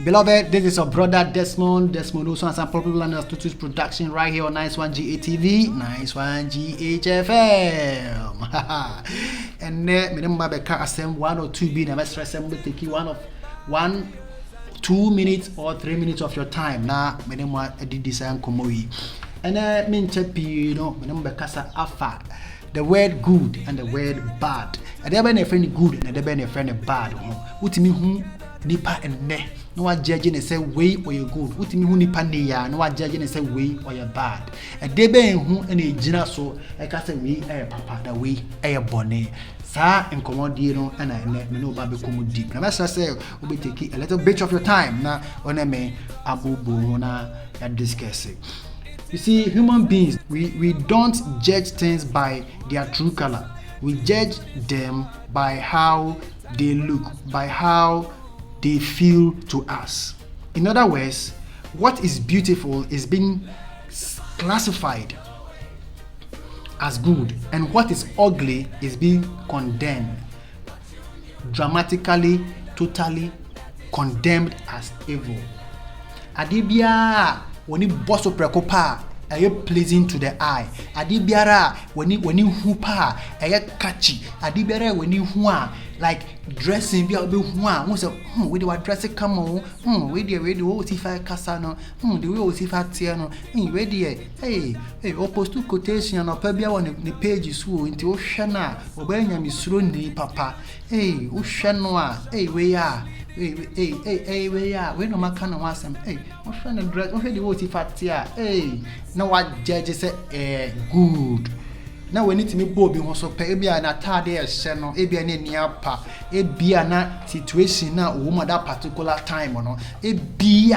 Beloved, this is your brother Desmond also has some popular and Astutus production right here on Nice One GATV, Nice One GHFM. And then, remember, assemble 1 or 2 B, never stress them with take 2 minutes or 3 minutes of your time. Now, remember, I did this and come away. And then, mean remember, Casa Alpha. The word good and the word bad. And there be a friend good and there be a friend bad. What me who nipa and ne? No one judging and say way or you good. What me who nipa ne ya? No one judging and say way or you bad. And there be who any jina so I can say we papa the way bonnet. Sa and commodino and I me no baby come deep. Now let's say we take a little bit of your time now on a me abu bona and discussing. You see, human beings, we don't judge things by their true color. We judge them by how they look, by how they feel to us. In other words, what is beautiful is being classified as good, and what is ugly is being condemned, dramatically, totally condemned as evil. Adibia when you boss up precopa, are you pleasing to the eye? Adibiara when you hoopa, are you catchy? Adibiara when you like dressing be hua, who say, we do what dress come on, we do if I casano, the way if I tiano, ready, hey, opposed to quotation or pebia on the pages who into Oshana, or Benjamin Srundi, papa, hey, Oshanoa, hey, we are. Hey, we are. We no man can want some. Hey, what's trying to dress? What's the what if I tear? Hey, now what judges say? Good. Now we need to make Bobby also pay. Ebi ana tade a channel. Ebi ana niapa. Ebi ana situation na woman that particular time or no. Ebi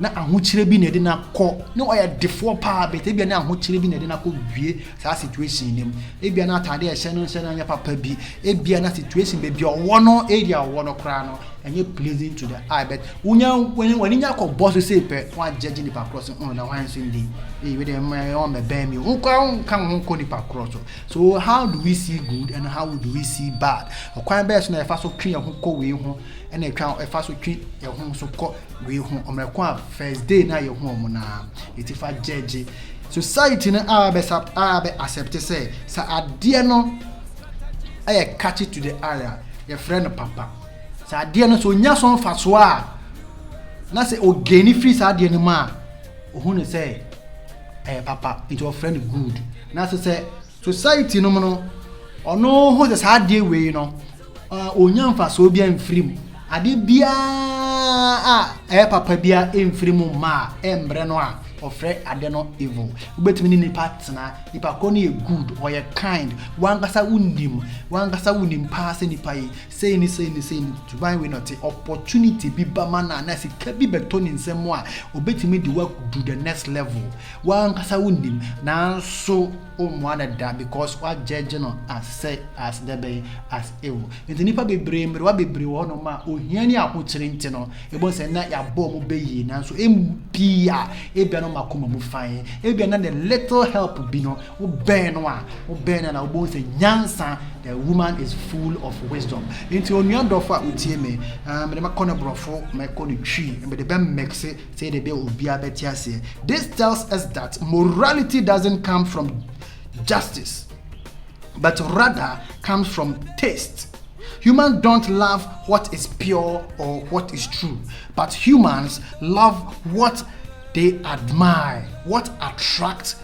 na ahokyere bi na de na kɔ na ɔyɛ defo pa bet ebia na ahokyere bi na de na kɔ wie saa situation nim ebia na atade ɛhyɛ no nhyɛ na nya papa bi ebia na situation be bi ɔwɔ no area ɔwɔ no kra no ɛnyɛ pleasing to the eye but when nya kɔ boss say pɛ one judge ni pa cross na one so ndi we dey on me ban me who kan ho ni pa cross so how do we see good and how do we see bad ɔkwan bɛɛ so na ɛfa so twe ho kɔ we ho ɛna ɛtwa ɛfa so twe ho so kɔ we ho ɔmɛkɔ first day na ye ho ɔmo na etifa judge society na abe accept say sa ade no aye catch it to the area your friend papa sa ade no so nya so fa so a na say ogeni free sa ade no ma ohun ne say papa it your friend good na say society no no ono ho sa ade we no onya mfa so bia mfrim ade bia papa bia emfiri mu ma embre no a ofre ade no evil ubetimi ni partner nipa ko no good or kind wangasa unim pass nipa yi say ni to buy we not opportunity bi ba mana na sika bi beto ni nsem a obetimi di work do the next level wangasa unim na so da because what judge no as the be as evil nti nipa bebre mre wa bebre wo no ma ohia ni ahokyere nti no ebo se na ya bo mo be yi na so empia ebia no makoma mu fine ebia na the little help bi no wo ben na wo se nyansa the woman is full of wisdom nti onua dofo a utie me me ma kono brofo me kono twi me de be mix say de be obi abeti ase. This tells us that morality doesn't come from justice but rather comes from taste. Humans don't love what is pure or what is true, but humans love what they admire, what attracts,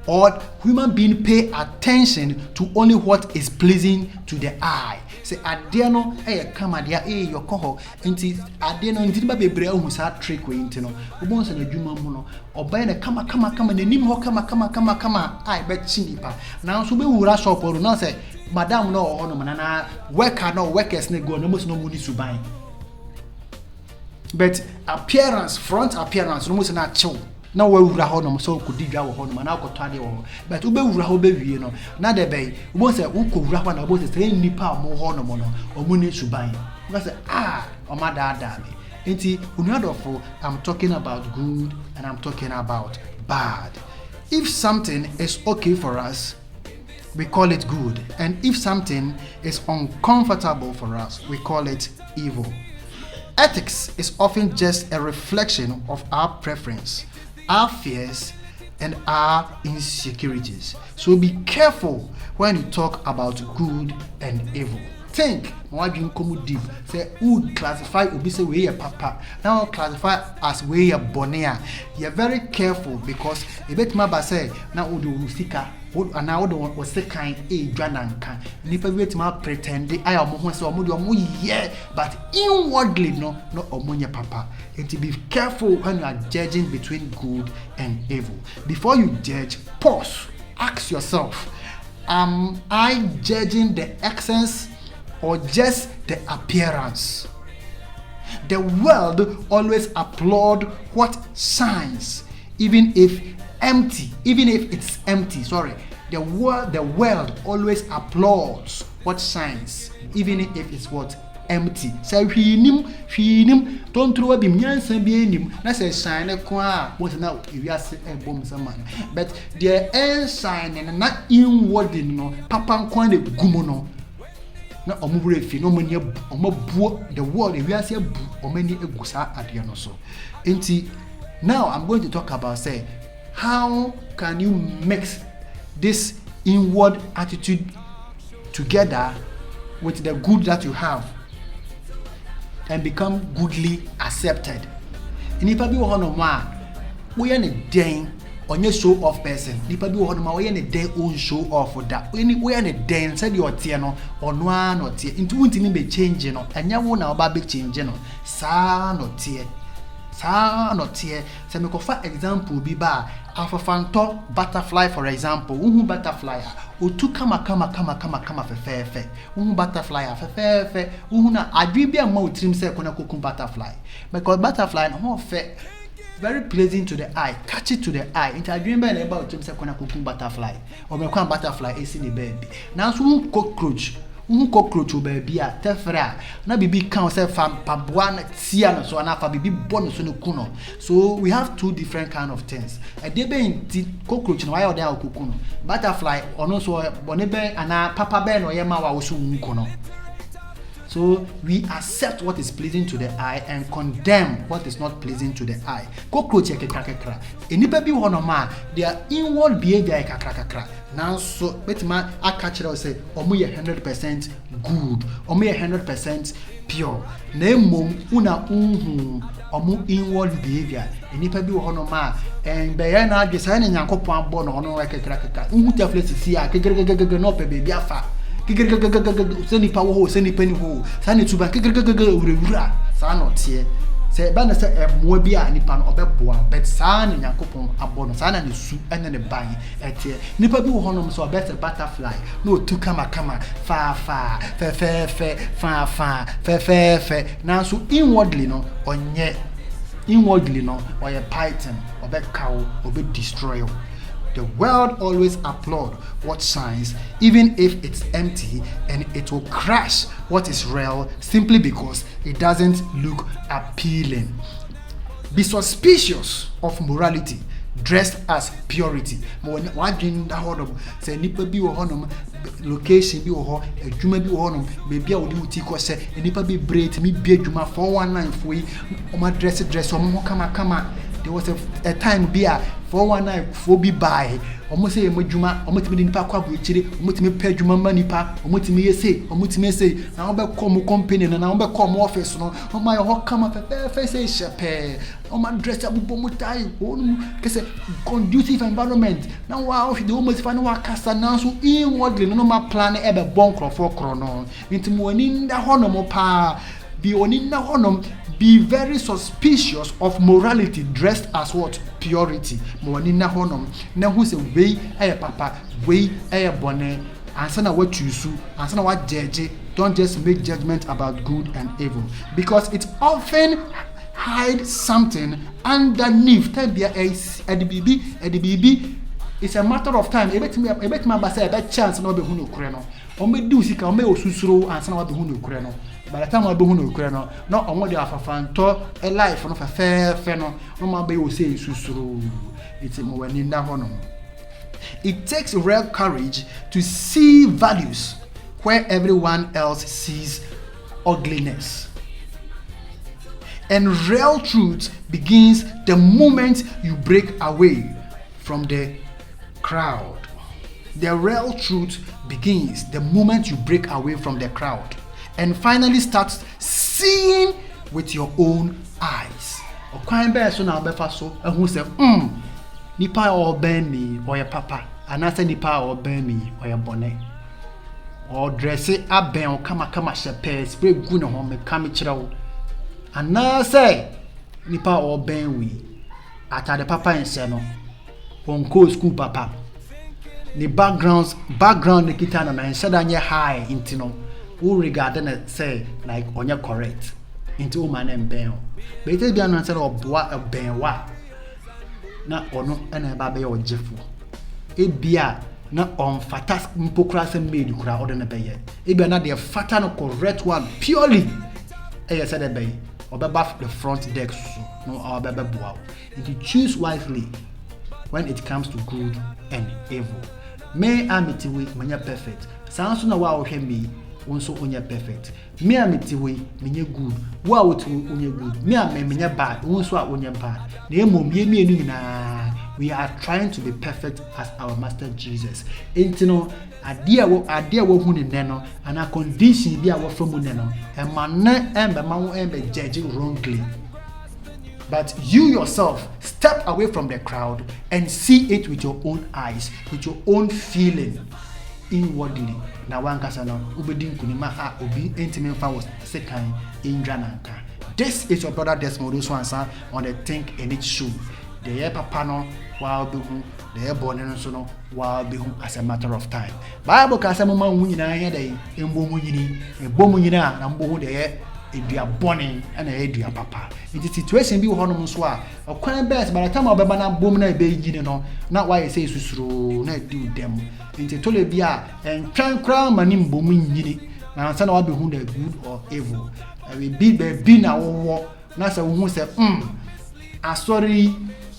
or human beings pay attention to only what is pleasing to the eye. Say ade no kama dia your koho enti ade no enti ba bebre ahu sa trick we enti no obon se na dwuma mu no obai na kama na nim ho kama ai be chinipa na so be wura shop ro na say madam no ono manana workers ne go no mo no mu ni suban but front appearance no mo se na chill na wa wura ho no so ko digwa wo ho no na ko tade wo but ube wura ho be wie no na de be wo say wo ko wura ho na bo say nipa mo ho no mo no omu ni suban wo say o ma da me enti unuadofo I'm talking about good and I'm talking about bad. If something is okay for us, we call it good, and if something is uncomfortable for us, we call it evil. Ethics is often just a reflection of our preference, our fears, and our insecurities. So be careful when you talk about good and evil. Think, what you come deep. Say, who classify obi say we papa. Now classify as we a bonea. You're very careful because a bit maba say now udu sika. And now was the kind a drananka. Nipa wait ma pretend I am who so mudu yeah, but inwardly no omunya papa. And to be careful when you are judging between good and evil. Before you judge, pause. Ask yourself, am I judging the essence or just the appearance? The world always applaud what shines, even if it's empty. The world always applauds what shines, even if it's what empty. Say hwinim don't throw up nyansa bi enim na say shine kwa what now if you say bom sama. But the air shine na inward no papa nkwan de gumo no na omubure fi no mani omabuo the world if you say bu omani egusa ade no so. Now I'm going to talk about say how can you mix this inward attitude together with the good that you have and become goodly accepted. Nipa bi wo hono ma wo ye ne den onye show off person. Nipa bi wo hono ma wo ye ne den on show off da. Wo ye ne den said you tie no ono an no tie. Nti wuntimi be change no. Anya wo na oba be change no. Sa no tie. Se me kofa example bi ba afafanto butterfly for example. Uhu butterfly otu kama fefe. Uhu butterfly fefe. Uhu na adwi bi ama otrim se kona kokun butterfly. Because butterfly no fe very pleasing to the eye, catchy to the eye. Inti adwi bi na about otrim se kona kokun butterfly. O me kwan butterfly esi ne baby. Na so cockroach baby a tefra na bibi kan say paboa na tia no so na fa bibi bon so no kuno. So we have two different kind of things. E dey be inti cockroach no why o dey akuku no. Butterfly ono so bone be ana papa be no ye ma wa wo so kuno. So we accept what is pleasing to the eye and condemn what is not pleasing to the eye. Cockroach ekekrakra. Enipa bi ho no ma their inward behavior ekakrakra. Now so betima akachira say omo ye 100% good, omo ye 100% pure. Na emom una omo inward behavior. Enipa bi ho no ma be ye na adwesa na Nyankopon abo no ono ekekrakra. Unhu tafle sisi a kekekekeke no pe bebi afa. Seni pa wo seni pani ho sani tuba wura sa no tie se ba na se emoa bi a nipa no obeboa but sa na Nyankopon abono sa na ne su ene ne ban etie nipa bi wo honom so better butterfly no tu kama fa fe na so inwardly no oye python obe cow obe destroy. The world always applaud what shines, even if it's empty, and it will crush what is real simply because it doesn't look appealing. Be suspicious of morality dressed as purity. Say nipa bi wo honom location bi wo ho adwuma bi wo honom bebi a wo di uti ko se nipa bi break mi bi adwuma 419 foi o ma dress o mo kama. There was a time be a 419 for be buy almost say majuma almost me nipa kwa buchire almost me pay adwuma ma nipa almost me say na we be come company na we be come office no o ma ho kama fe say shepe o ma dress abubo mutai onu kese conducive environment na wa of the almost fa na wa kasa na so inwardly no ma plan e be bon crofo kro no ntim woni nda hono mo pa bi oni na honom. Be very suspicious of morality dressed as what? Purity. Mwani na honom. Na hu se wey aye papa, wey aye bone. Ansa na what you su, ansa na what judge. Don't just make judgment about good and evil, because it often hides something underneath. Tebia edibibi. It's a matter of time. Ebet ma ba say a chance na obe hu no kure no. Ombe di usika, ombe osusuro ansa na obe hu no kure no. By the time I be hu no kure no, no omo de afafanto a life no fe no ma be o say susuro. It's mo wani nda hono. It takes real courage to see values where everyone else sees ugliness. And real truth begins the moment you break away from the crowd. The real truth begins the moment you break away from the crowd and finally start seeing with your own eyes. Okwan be so na obefa so ehun se nipa o ben mi oye papa anase nipa o ben mi oye bone o dress aben o kama shepe spray gu ne ho me kam kire wo anase nipa o ben wi atade papa ense no onko school papa the background ne kita na ense da nye high intino who regard na say like onye correct into man and ben but it be an say oboa ben wa na ono na ba be ojefo ebia na on fata mpokra se made kura odo na be ye ebia na the fata no correct one purely say the be obeba the front deck so no obeba boa if you choose wisely when it comes to good and evil. Me amitiwe manya perfect sanso na wa ohwe me wonso onya perfect me amitiwe menye good wa wotu onya good me amenya bad wonso a onya bad na emom ye mienu nyina we are trying to be perfect as our master Jesus. Intino adia wo hu ne no ana condition bi a wo from ne no e manne embe ma wo embe judge wrongly. But you yourself step away from the crowd and see it with your own eyes, with your own feeling inwardly. Na wankasa no ubedi nkunima a obi entime fa was second indrananka. This is your brother Desmond Oswansa on the Think in It show. The year papa no while be hu, the year born no so no while be hu as a matter of time. Bible ka say mo man hu nyina here dey embo mu nyini, ebo mu nyina na mbo hu the year edua bone na edua papa. In the situation bi wo hono so a okwan best by the time obeba na bom na ebe yini no na why say susuro na do dem into tole bi a entwan kra mani mbom nyini na ansa na wa be hu the good or evil we be na wo na say wo hu say asori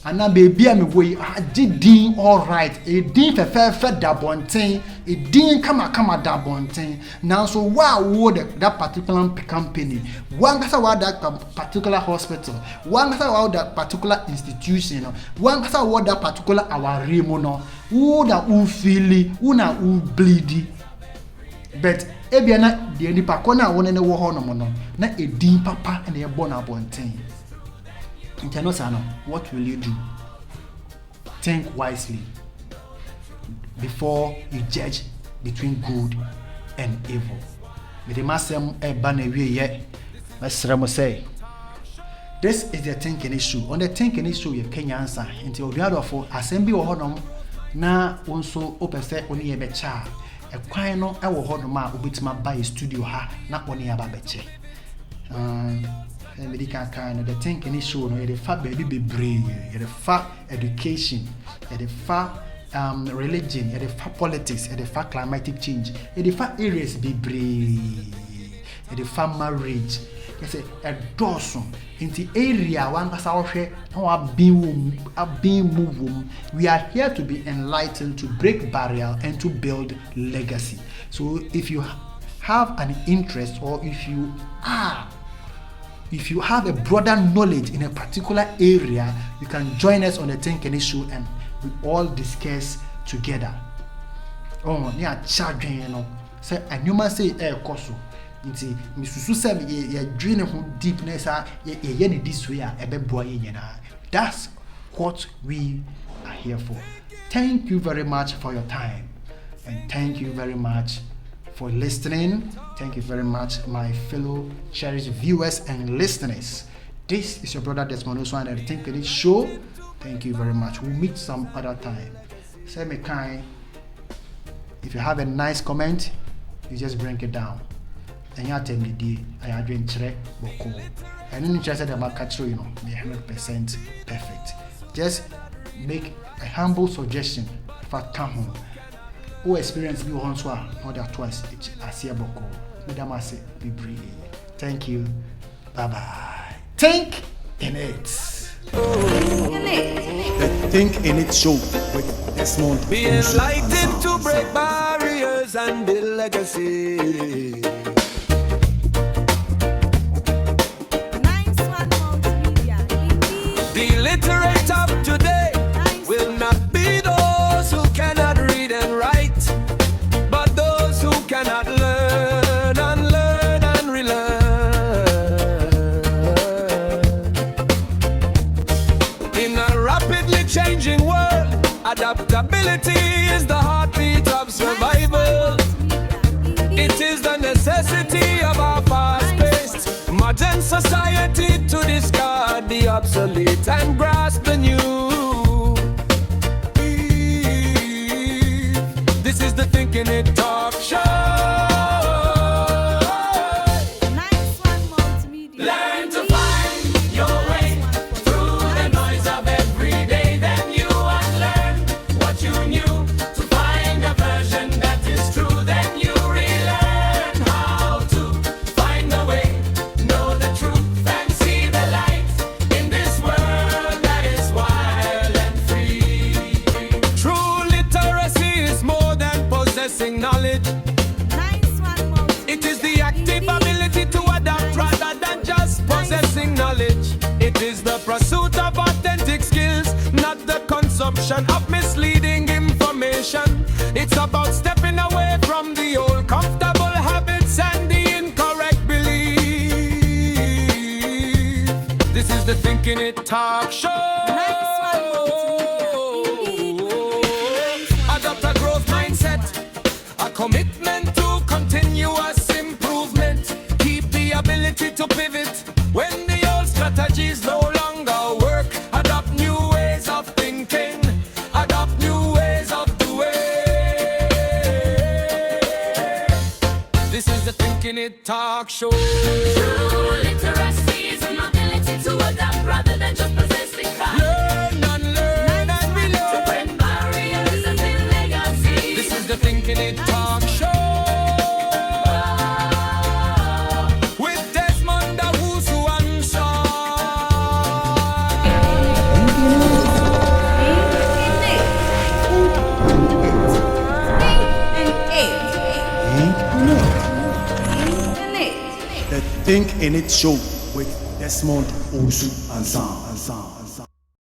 ana baby am boy agidin all right e din fe da bonten e din kama da bonten now so wa wo that particular company one gasa wa that particular hospital one gasa wa that particular institution one gasa wa that particular our remo no who da who feel who na who bleed but ebia na de nipa ko na wo ne wo ho no mo no na e din papa na e bo na bonten. What will you do? Think wisely before you judge between good and evil. This is the thinking issue. On the thinking issue, you can answer until the other for assembly or honor na also open set only a becha. A quino, I will hold ma ubitima by studio ha, not only a babeche. Medical kind of the thinking issue, the fat baby be brave, the fat education, the fat religion, the fat politics, the fat climatic change, the fat areas be brave, the fat marriage. Yes, a dozen in the area one was our share, our being moved. We are here to be enlightened, to break barrier and to build legacy. So if you have an interest or if you have a broader knowledge in a particular area, you can join us on the Thinking Issue and we all discuss together. Oh, near children, you know. Say, and you must say, Koso. Nti misusu say ye dream ho deepness ye this way that's what we are here for. Thank you very much for your time and thank you very much for listening. Thank you very much, my fellow cherished viewers and listeners. This is your brother Desmond Oswan and the Think in It show. Thank you very much. We'll meet some other time. Say me kind. If you have a nice comment, you just bring it down. And you tell me the I doing check boko. And then you just said about catch you know, be 100% perfect. Just make a humble suggestion for come home. Who experience me once or that twice I see a boko. Madam I say be brave. Thank you. Bye bye. Think in it. The Think in It show with Desmond. Be enlightened to break barriers and build legacy. Nice one. literate of today will not be those who cannot read and write, but those who cannot learn and learn and relearn. In a rapidly changing world, adaptability is the heartbeat of survival. It is the necessity of our fast-paced modern society to discard the obsolete and grasp the new. This is the Thinking It Talk Show. Learn to find your way through the noise of every day. Then you unlearn what you knew to find a version that is true. Then you relearn how to find the way, know the truth, and see the light in this world that is wild and free. True literacy is more than possessing knowledge. It is the active ability to adapt rather than just possessing knowledge. It is the pursuit of authentic skills, not the consumption of misleading information. It's about stepping away from the old comfortable habits and the incorrect belief. This is the Thinking It Talk Show. Adopt a growth mindset, a commitment to continuous improvement. Keep the ability to pivot when the old strategies no longer work. Adopt new ways of thinking, adopt new ways of doing. This is the Thinking It Talk Show. True literacy is an ability to adapt rather than just possessing facts. Learn and learn and To relearn. break barriers and build legacy. This is the Thinking It Talk Show. With Desmond Owusu and Sean. The Think in It Show with Desmond Owusu and Sam.